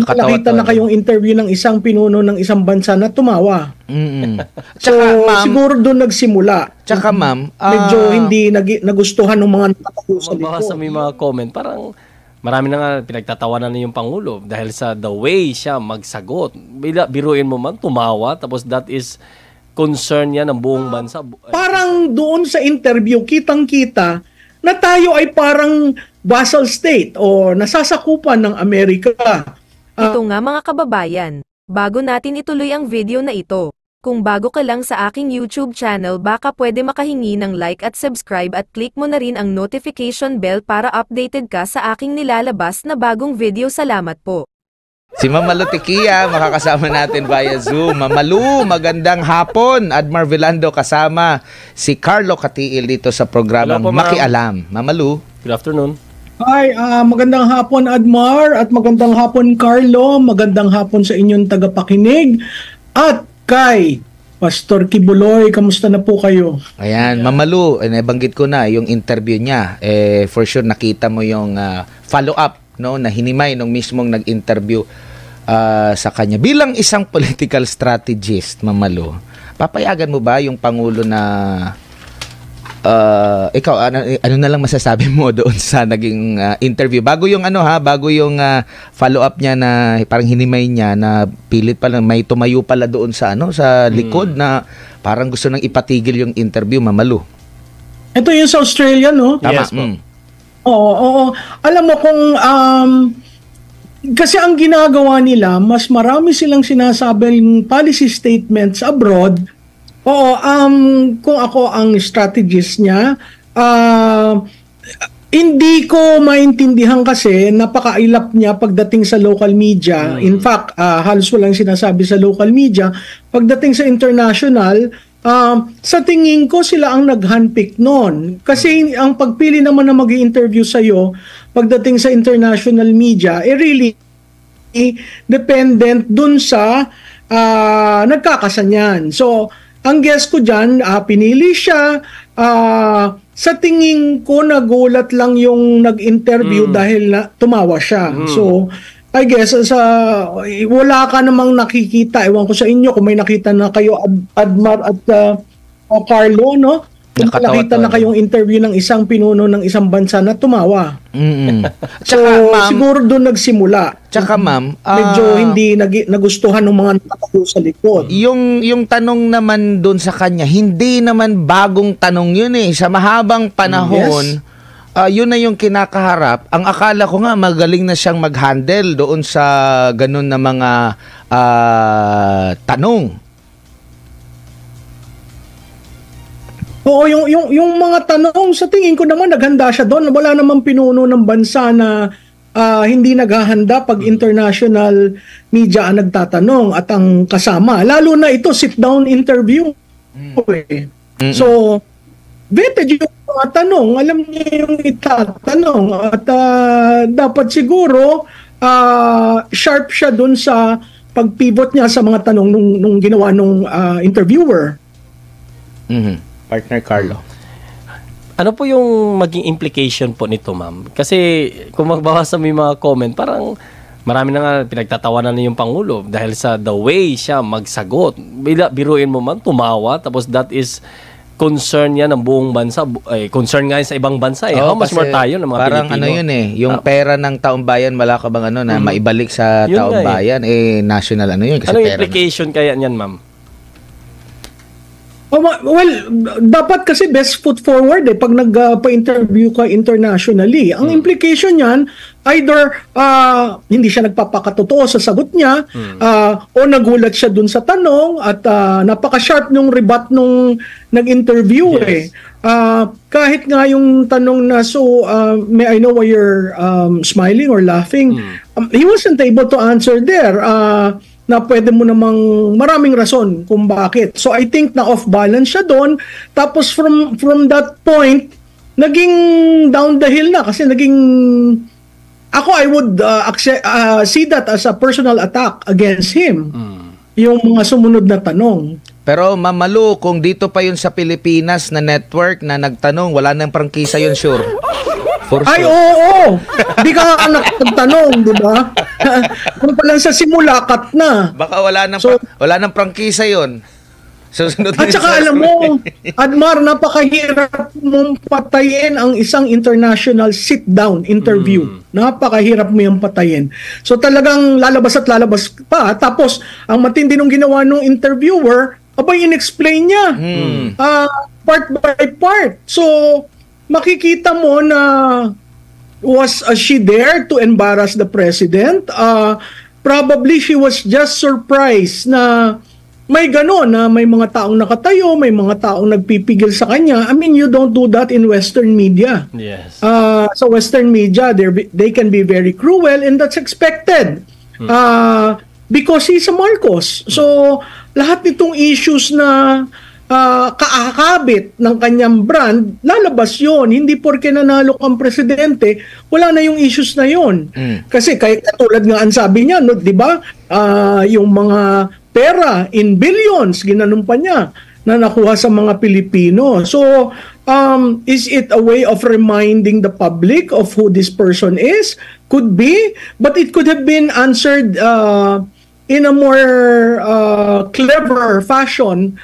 kung nakita na kayong interview ng isang pinuno ng isang bansa na tumawa. So, siguro doon nagsimula. Tsaka ma'am, medyo hindi nagustuhan ng mga nakatayo sa likod. Sa may mga comment, parang marami na nga pinagtatawanan na yung Pangulo dahil sa the way siya magsagot. Biruin mo man, tumawa, tapos that is concern niya ng buong bansa. Parang doon sa interview, kitang-kita na tayo ay parang vassal state o nasasakupan ng Amerika. Ito nga mga kababayan, bago natin ituloy ang video na ito, kung bago ka lang sa aking YouTube channel baka pwede makahingi ng like at subscribe at click mo na rin ang notification bell para updated ka sa aking nilalabas na bagong video. Salamat po. Si Mamalu Tikia, makakasama natin via Zoom. Mamalu, magandang hapon. Admar Vilando kasama si Carlo Katiil dito sa programang Makialam. Mamalu. Good afternoon. Hi, magandang hapon Admar at magandang hapon Carlo. Magandang hapon sa inyong tagapakinig. At kay Pastor Kibuloy, kamusta na po kayo? Ayan, Mamalu, nabanggit ko na yung interview niya. For sure nakita mo yung follow-up, no, na hinimay nung mismong nag-interview sa kanya. Bilang isang political strategist, Mamalu, papayagan mo ba yung Pangulo na ikaw, ano na lang masasabi mo doon sa naging interview? Bago yung bago yung follow-up niya na parang hinimay niya na pilit pala, may tumayo pala doon sa sa likod na parang gusto nang ipatigil yung interview, Mamalu. Ito yung sa Australia, no? Tama. Yes, Oo. Alam mo kung kasi ang ginagawa nila, mas marami silang sinasabing policy statements abroad. Oo, kung ako ang strategist niya, hindi ko maintindihan kasi napakailap niya pagdating sa local media. In fact, halos walang sinasabi sa local media. Pagdating sa international, sa tingin ko sila ang nag-handpick noon. Kasi ang pagpili naman na mag-i-interview sa'yo, pagdating sa international media, really dependent dun sa nagkakasanyan. So, ang guess ko dyan, pinili siya. Sa tingin ko, nagulat lang yung nag-interview dahil tumawa siya. So, I guess, wala ka namang nakikita. Ewan ko sa inyo kung may nakita na kayo, Admar at Carlo, no? Kung nakita na kayong interview ng isang pinuno ng isang bansa na tumawa. So, siguro doon nagsimula. Tsaka ma'am, medyo hindi nagustuhan ng mga nakatayo sa likod. Yung tanong naman doon sa kanya, hindi naman bagong tanong yun eh. Sa mahabang panahon, yun na yung kinakaharap. Ang akala ko nga magaling na siyang mag-handle doon sa ganun na mga tanong. Oo, yung mga tanong, sa tingin ko naman naghanda siya doon. Wala namang pinuno ng bansa na hindi naghahanda pag international media ang nagtatanong at ang kasama. Lalo na ito, sit-down interview. So, vetted yung mga tanong. Alam niya yung itatanong. At dapat siguro, sharp siya doon sa pag-pivot niya sa mga tanong nung ginawa nung interviewer. Partner Carlo. Ano po yung maging implication po nito, ma'am? Kasi kung magbabasa mo yung mga comment, parang marami na nga pinagtatawanan na yung Pangulo dahil sa the way siya magsagot. Biruin mo man, tumawa, tapos that is concern niya ng buong bansa. Concern nga sa ibang bansa. How much more tayo ng mga parang Pilipino? Ano yun yung pera ng taong bayan, wala ka bang na maibalik sa taong bayan, national yun. Kasi anong implication kaya niyan, ma'am? Well, dapat kasi best foot forward pag nagpa-interview ka internationally. Ang implication niyan, either hindi siya nagpapakatotoo sa sagot niya o nagulat siya dun sa tanong at napaka-sharp nung rebut nung nag-interview. Kahit nga yung tanong na, may I know why you're smiling or laughing? He wasn't able to answer there. Na pwede mo namang maraming rason kung bakit. So I think na off balance siya doon. Tapos from that point, naging down the hill na kasi naging I would see that as a personal attack against him. Yung mga sumunod na tanong. Pero Mamalu, kung dito pa yun sa Pilipinas na network na nagtanong, wala nang prangkisa yun, sure. For Ay, sure. oo. Di ka nga nakapagtanong, di ba? Kung palang sa simula, cut na. Baka So- wala nang prangkisa 'yon. Susunod At saka alam mo, Admar, napakahirap mong patayin ang isang international sit-down interview. Napakahirap mo yung patayin. So talagang lalabas at lalabas pa. Tapos, ang matindi nung ginawa nung interviewer, abay, in-explain niya. Part by part. So, makikita mo na was she there to embarrass the president? Probably she was just surprised na may gano'n, na may mga taong nakatayo, may mga taong nagpipigil sa kanya. I mean, you don't do that in Western media. Yes. Sa Western media, they can be very cruel and that's expected. Because he's a Marcos. So, lahat nitong issues na kaakabit ng kanyang brand, lalabas yon. Hindi porke nanalo kang presidente, wala na yung issues na yon. Kasi kahit katulad nga ang sabi niya, no, di ba, yung mga pera in billions, ginanon pa niya, na nakuha sa mga Pilipino. So, is it a way of reminding the public of who this person is? Could be, but it could have been answered in a more clever fashion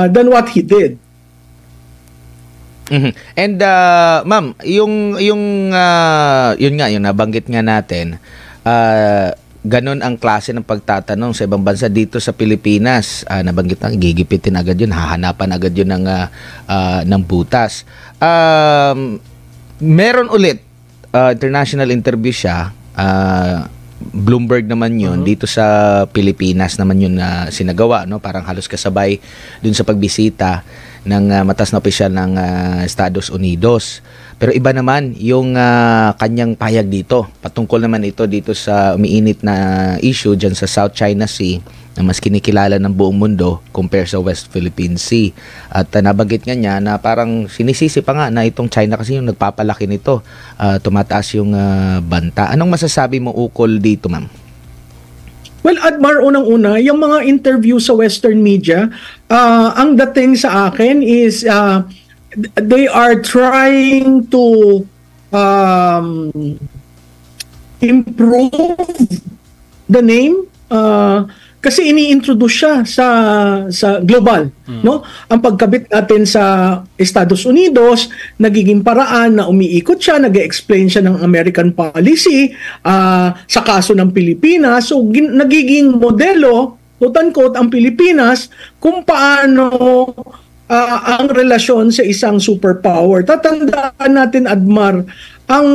than what he did. Mhm. And ma'am, yung yun nga yung nabanggit nga natin, ganun ang klase ng pagtatanong sa ibang bansa. Dito sa Pilipinas, nabanggit na, gigipitin agad yun, hahanapan agad yun ng butas. Meron ulit, international interview siya, Bloomberg naman yun, dito sa Pilipinas naman yun na sinagawa, no? Parang halos kasabay dun sa pagbisita ng mataas na opisyal ng Estados Unidos. Pero iba naman yung kanyang payag dito. Patungkol naman ito dito sa umiinit na issue dyan sa South China Sea na mas kinikilala ng buong mundo compare sa West Philippine Sea. At nabanggit nga niya na parang sinisisi pa nga na itong China kasi yung nagpapalaki nito. Tumataas yung banta. Anong masasabi mo ukol dito, ma'am? Well, Admar, unang-una, yung mga interview sa Western media, ang dating sa akin is they are trying to improve the name kasi ini-introduce siya sa global, no? Ang pagkabit natin sa Estados Unidos, nagiging paraan na umiikot siya, nag-explain siya ng American policy sa kaso ng Pilipinas. So nagiging modelo, quote-unquote, ang Pilipinas kung paano ang relasyon sa isang superpower. Tatandaan natin, Admar, ang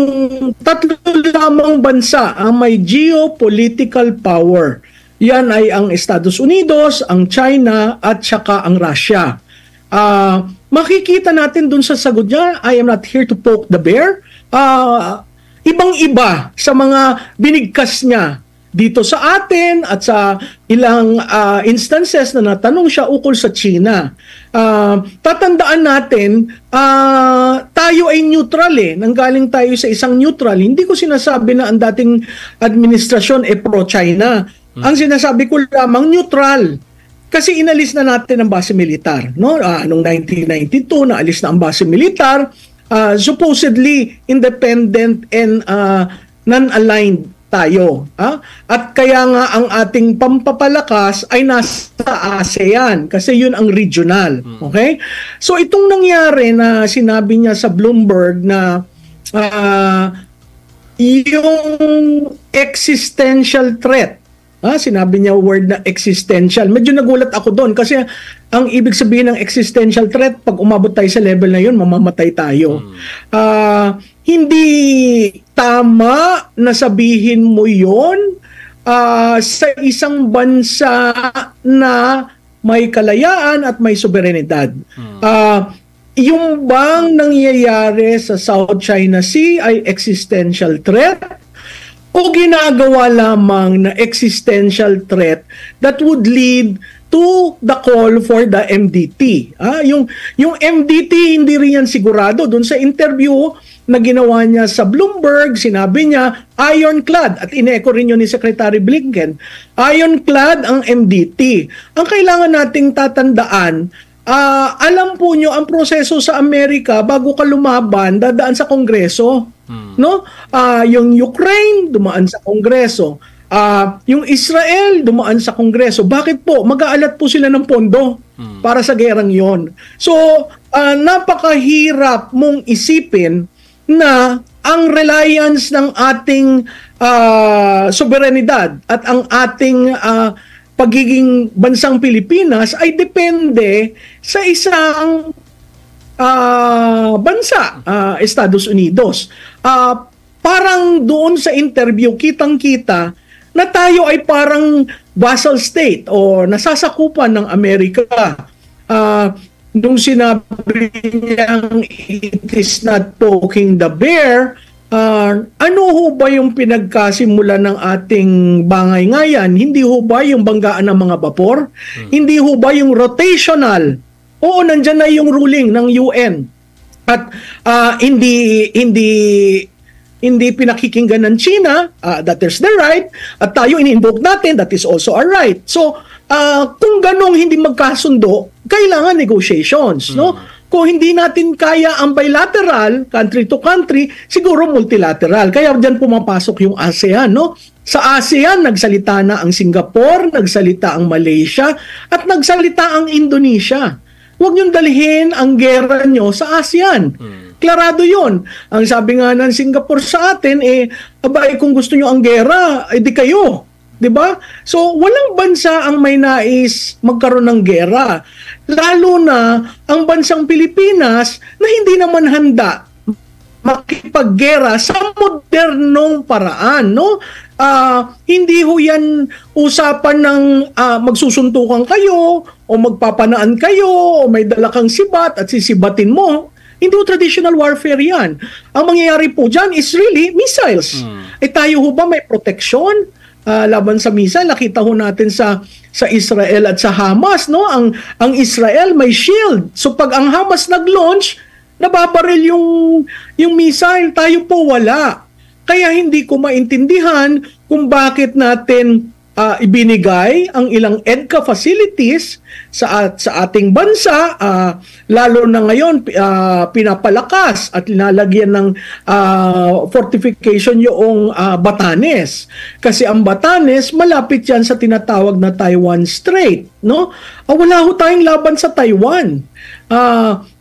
tatlo lamang bansa ang may geopolitical power. Yan ay ang Estados Unidos, ang China, at saka ang Russia. Makikita natin dun sa sagot niya, I am not here to poke the bear. Ibang-iba sa mga binigkas niya dito sa atin at sa ilang instances na natanong siya ukol sa China. Tatandaan natin, tayo ay neutral Nanggaling tayo sa isang neutral. Hindi ko sinasabi na ang dating administrasyon pro-China. Ang sinasabi ko lamang neutral. Kasi inalis na natin ang base militar. No? Noong 1992, naalis na ang base militar. Supposedly independent and non-aligned tayo. At kaya nga ang ating pampapalakas ay nasa ASEAN kasi yun ang regional. Okay? So itong nangyari na sinabi niya sa Bloomberg na yung existential threat, sinabi niya word na existential. Medyo nagulat ako doon kasi ang ibig sabihin ng existential threat, pag umabot tayo sa level na yun, mamamatay tayo. Hindi tama na sabihin mo yun sa isang bansa na may kalayaan at may soberenidad. Yung bang nangyayari sa South China Sea ay existential threat o ginagawa lamang na existential threat that would lead to the call for the MDT. Yung MDT, hindi rin yan sigurado. Doon sa interview na ginawa niya sa Bloomberg, sinabi niya, ironclad. At ine-echo rin yun ni Secretary Blinken. Ironclad ang MDT. Ang kailangan nating tatandaan, alam po nyo, ang proseso sa Amerika, bago ka lumaban, dadaan sa Kongreso. No? Yung Ukraine, dumaan sa Kongreso. Yung Israel, dumaan sa Kongreso. Bakit po? Mag-aalat po sila ng pondo para sa gerang yon. So, napakahirap mong isipin na ang reliance ng ating soberanidad at ang ating pagiging bansang Pilipinas ay depende sa isang bansa, Estados Unidos. Parang doon sa interview, kitang-kita na tayo ay parang vassal state o nasasakupan ng Amerika. Nung sinabi niyang it is not poking the bear, ano ho ba yung pinagkasimula ng ating bangay ngayan? Hindi ho ba yung banggaan ng mga bapor? Hindi ho ba yung rotational? Oo, nandyan na yung ruling ng UN. At hindi pinakikinggan ng China, that is their right, at tayo in-invoke natin, that is also our right. So, kung ganong hindi magkasundo, kailangan negotiations, no? Kung hindi natin kaya ang bilateral, country to country, siguro multilateral. Kaya diyan pumapasok yung ASEAN, no? Sa ASEAN, nagsalita na ang Singapore, nagsalita ang Malaysia, at nagsalita ang Indonesia. Huwag niyong dalhin ang gera nyo sa ASEAN. Klarado yon. Ang sabi nga ng Singapore sa atin, kung gusto nyo ang gera, di kayo. Diba? So, walang bansa ang may nais magkaroon ng gera. Lalo na ang bansang Pilipinas na hindi naman handa makipaggera sa modernong paraan, no? Hindi ho yan usapan ng magsusuntukan kayo o magpapanaan kayo o may dala kang sibat at sisibatin mo. Hindi ho traditional warfare yan. Ang mangyayari po dyan is really missiles. Tayo ho ba may protection laban sa missile? Nakita ho natin sa Israel at sa Hamas, no? Ang Israel may shield. So pag ang Hamas nag-launch, nababaril yung missile, tayo po wala. Kaya hindi ko maintindihan kung bakit natin ibinigay ang ilang EDCA facilities sa ating bansa, lalo na ngayon pinapalakas at linalagyan ng fortification yung Batanes. Kasi ang Batanes, malapit yan sa tinatawag na Taiwan Strait. No? Wala ho tayong laban sa Taiwan.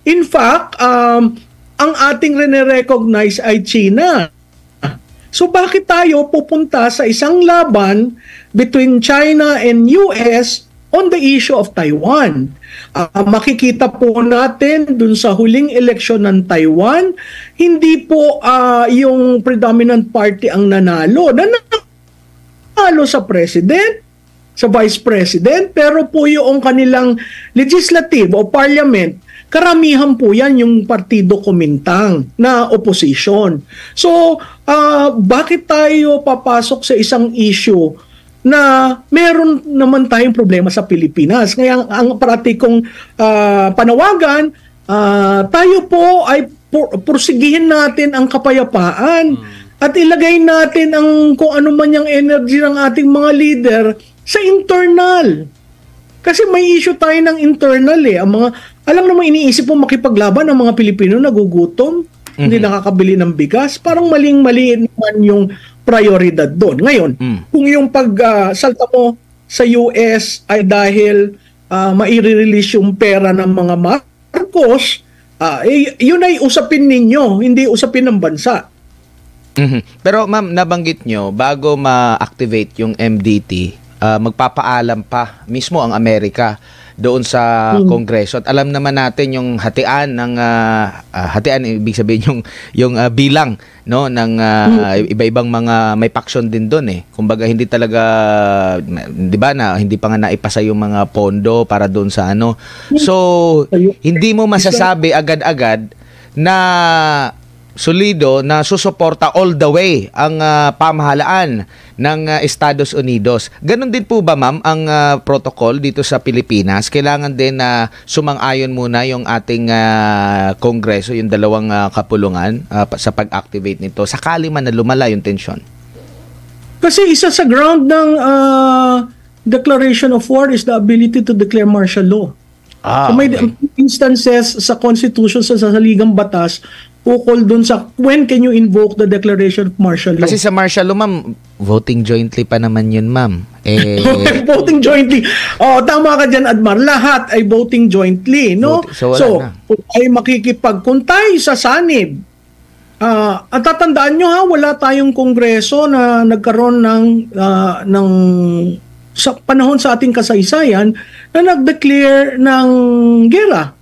In fact, ang ating rene-recognize ay China. So bakit tayo pupunta sa isang laban between China and US on the issue of Taiwan? Makikita po natin dun sa huling eleksyon ng Taiwan, hindi po yung predominant party ang nanalo. Nanalo sa president, sa vice president, pero po yung kanilang legislative o parliament, karamihan po yan yung Partido Kumintang na opposition. So, bakit tayo papasok sa isang issue na meron naman tayong problema sa Pilipinas? Kaya ang parati kong panawagan, tayo po ay pursigihin natin ang kapayapaan at ilagay natin ang kung ano man yung energy ng ating mga leader sa internal. Kasi may issue tayo ng internal alam naman iniisip mo makipaglaban ang mga Pilipino nagugutom, hindi nakakabili ng bigas, parang maling-mali naman yung prioridad doon. Ngayon, kung yung pagsalta mo sa US ay dahil maire-release yung pera ng mga Marcos, yun ay usapin ninyo, hindi usapin ng bansa. Pero ma'am, nabanggit nyo, bago ma-activate yung MDT, magpapaalam pa mismo ang Amerika doon sa Kongreso. At alam naman natin yung hatian ng hatian, ibig sabihin yung bilang, no, ng iba-ibang mga may paksyon din doon Kumbaga hindi talaga, 'di ba, na hindi pa nga naipasa yung mga pondo para doon sa ano. So hindi mo masasabi agad-agad na solido na susuporta all the way ang pamahalaan ng Estados Unidos. Ganon din po ba, ma'am, ang protocol dito sa Pilipinas? Kailangan din na sumang-ayon muna yung ating Kongreso, yung dalawang kapulungan sa pag-activate nito, sakali man na lumala yung tensyon. Kasi isa sa ground ng declaration of war is the ability to declare martial law. So may instances sa Constitution sa saligang batas ukol dun sa when can you invoke the declaration of martial law. Kasi sa martial law, ma'am, voting jointly pa naman yun, ma'am. Voting jointly. Tama ka dyan, Admar. Lahat ay voting jointly, no? So, wala na. Kung ay kung tayo sa sanib, at tatandaan nyo ha, wala tayong kongreso na nagkaroon ng sa panahon sa ating kasaysayan na nag-declare ng gera.